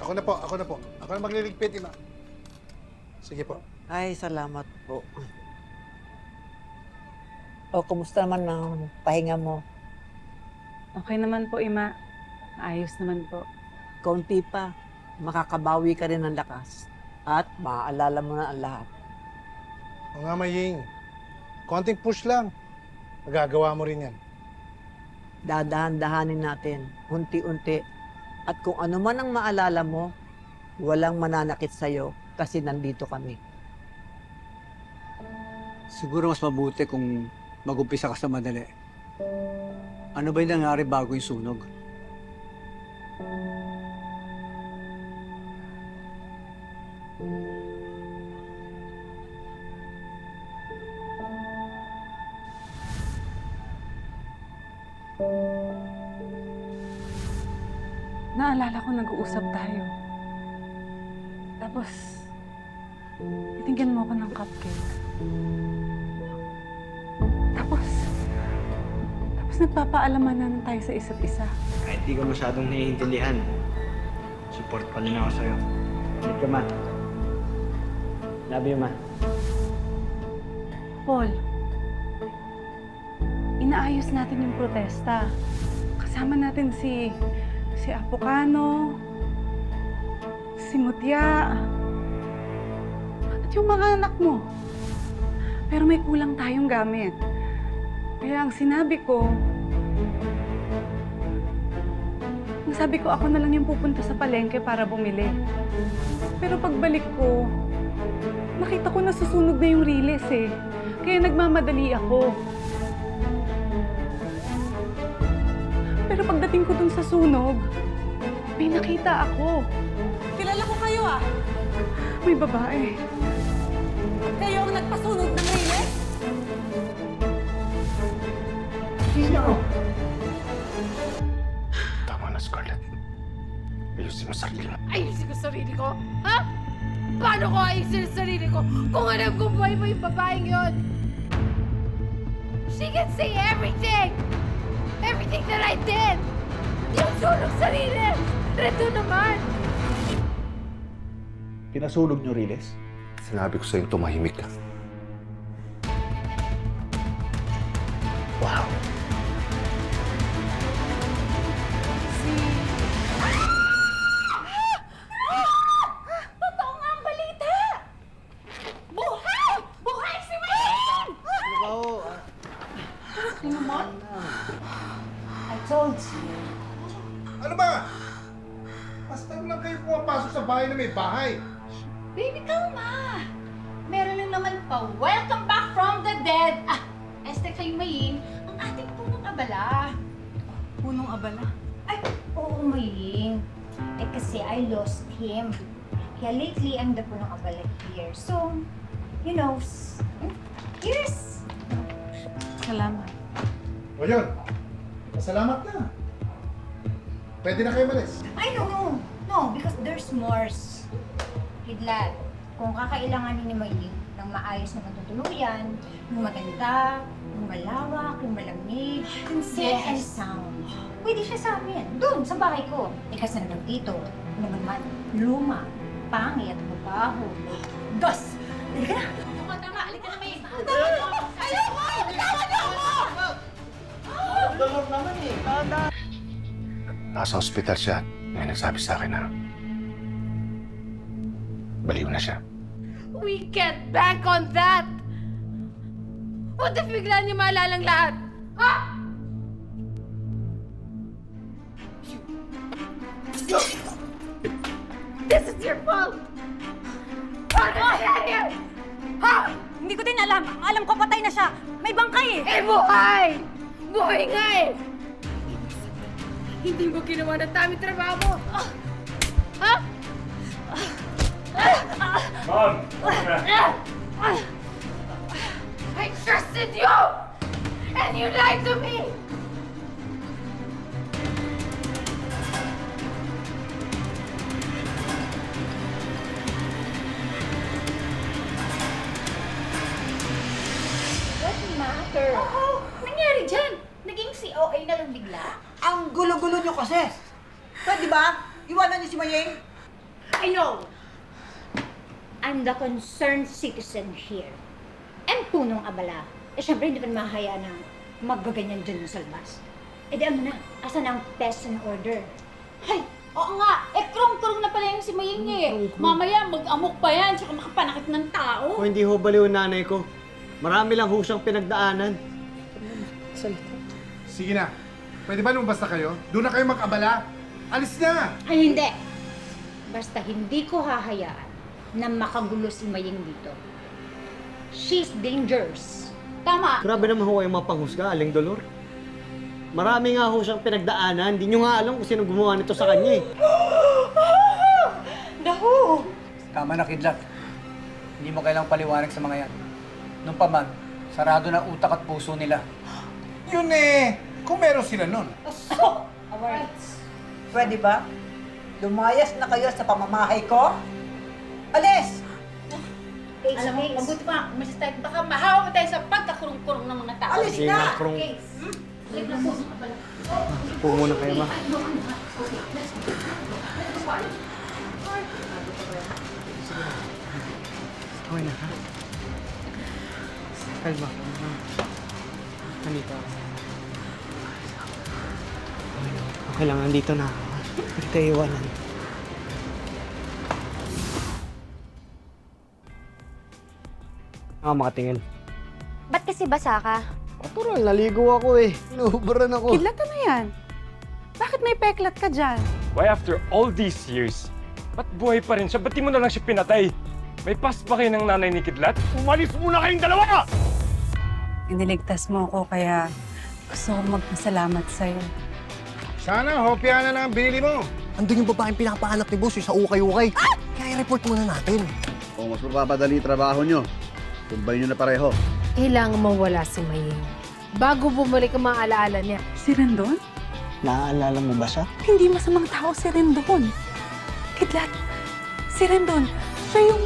Ako na po, ako na po. Ako na magliligpit, Ima. Sige po. Ay, salamat po. O, kumusta naman ang pahinga mo? Okay naman po, Ima. Ayos naman po. Kaunti pa, makakabawi ka rin ng lakas. At maaalala mo na ang lahat. O nga, Maying. Konting push lang. Magagawa mo rin yan. Dadahan-dahanin natin, unti-unti. At kung ano man ang maalala mo, walang mananakit sa'yo kasi nandito kami. Siguro mas mabuti kung mag-umpisa ka sa madali. Ano ba yung nangyari bago yung sunog? Naalala ko nag-uusap tayo. Tapos, itinggan mo ako ng cupcake. Tapos nagpapaalaman na tayo sa isa't isa. Kahit di ka masyadong naiintindihan, support pa rin ako sa'yo. Ulit ka, Ma. Love you, Ma. Paul, inaayos natin yung protesta. Kasama natin si Apocano, si Mutya, at yung mga anak mo. Pero may kulang tayong gamit. Kaya ang sabi ko ako na lang yung pupunta sa palengke para bumili. Pero pagbalik ko, nakita ko nasusunog na yung riles eh. Kaya nagmamadali ako. Pero pagdating ko dun sa sunog, may nakita ako. Kilala ko kayo ah! May babae. Kayo ang nagpasunog ng riles? Tama na, Scarlett. Ayusin mo sarili mo. Ayusin ko sarili ko? Ha? Paano ko ayusin ang sarili ko kung alam ko buhay mo yung babaeng yon? She can say everything! Everything that I did! Yung sunog sarili! Reto naman! Pinasunog niyo, Riles? Sinabi ko sa'yo tumahimik ka. Wow. Totoo nga ang balita! Buhay! Buhay si Wayne! I told you. Ano ba? Basta lang kayo pumapasok sa bahay na may bahay. Baby, kalma! Meron lang naman pa, welcome back from the dead! Este kay Maying, ang ating punong abala. Punong abala. Ay, oo, Maying. Eh kasi I lost him. Kaya lately, I'm the punong abala here. So, you know, here's... Salamat. O yun. Pasalamat na. Pwede na kayo malis. Ay, no, because there's more. Kidlat, kung kakailanganin ni Maying ng maayos na matutuluyan, yung maganda, yung malawak, yung malamig, yung safe and sound, pwede siya sa amin. Doon, sa bahay ko. Eh kasi naman dito, naman luma, pangit, mabaho, gas. Halika na. Tama, alika na Maying. Ayoko! Bitawan niyo ako! Nasa ospital siya. May nagsabi sa akin na baliw na siya. We can't bank on that! What if bigla niyo maalalang lahat? Ha? This is your fault! Paano nangyari yan? Ha? Hindi ko din alam. Alam ko patay na siya. May bangkay eh. Eh, buhay! Buhay nga eh! Hindi mo ginawa ng tamang trabaho mo! Ha? Mom! I trusted you! And you lied to me! What matter? Oo, nangyari dyan? Naging COA na lang bigla? Ang gulo-gulo niyo kasi. Pwede ba? Iwanan niyo si Maying. I know! I'm the concerned citizen here. And punong abala. Syempre, hindi pa mahahayaan na maggaganyan dyan sa labas. Di ano na, asan ang test and order? Ay, oo nga. Krong-krong na pala yung si Maying eh. Mamaya mag-amok pa yan, tsaka makapanakit ng tao. Kung hindi ho baliw ang nanay ko, marami lang ho siyang pinagdaanan. Sige na. Pwede ba lumabas na kayo? Doon na kayo mag-abala. Alis na! Ay, hindi. Basta hindi ko hahayaan na makagulo si Maying dito. She's dangerous. Tama. Grabe naman ho kayong mapanghusga, Aling Dolor. Marami nga ho siyang pinagdaanan. Hindi nyo nga alam kung sino gumawa nito sa kanya eh. Tama na, Kidlat. Hindi mo kailang paliwanag sa mga yan. Nung pa man, sarado na utak at puso nila. Yun eh! Kung meron sila nun. Pwede ba? Lumayas na kayo sa pamamahay ko? Alis! Case, Alam mo, case. mabuti pa, umalis tayo. Baka mahawa tayo sa pagkakurong-kurong ng mga tao. Alis Sige na! na, Krong. Like na po, abala. Po muna kayo, ma. Okay na, ha? Kalma. Nandito ako. Okay lang, nandito na ako. Hindi tayo iwanan. Makatingin. Ba't kasi basa ka? Natural, naligo ako eh. Inuhubaran ako. Kidlat, ano yan? Bakit may peklat ka dyan? Why after all these years, ba't buhay pa rin siya? Ba't di mo na lang siya pinatay? May past pa kayo ng nanay ni Kidlat? Umalis muna kayong dalawa! Iniligtas mo ako kaya gusto kong magpasalamat sa'yo. Sana, hopya na lang ang binili mo. Andun yung babaeng pinapahanap ni boss, yung sa ukay-ukay. Kaya i-report muna natin. Kung mas mapapadali trabaho nyo, tumbay nyo na pareho. Kailangan mawala si Maying. Bago bumalik ang mga alaala niya. Si Rendon? Naaalala mo ba siya? Hindi masamang tao si Rendon. Kidlat, si Rendon, siya yung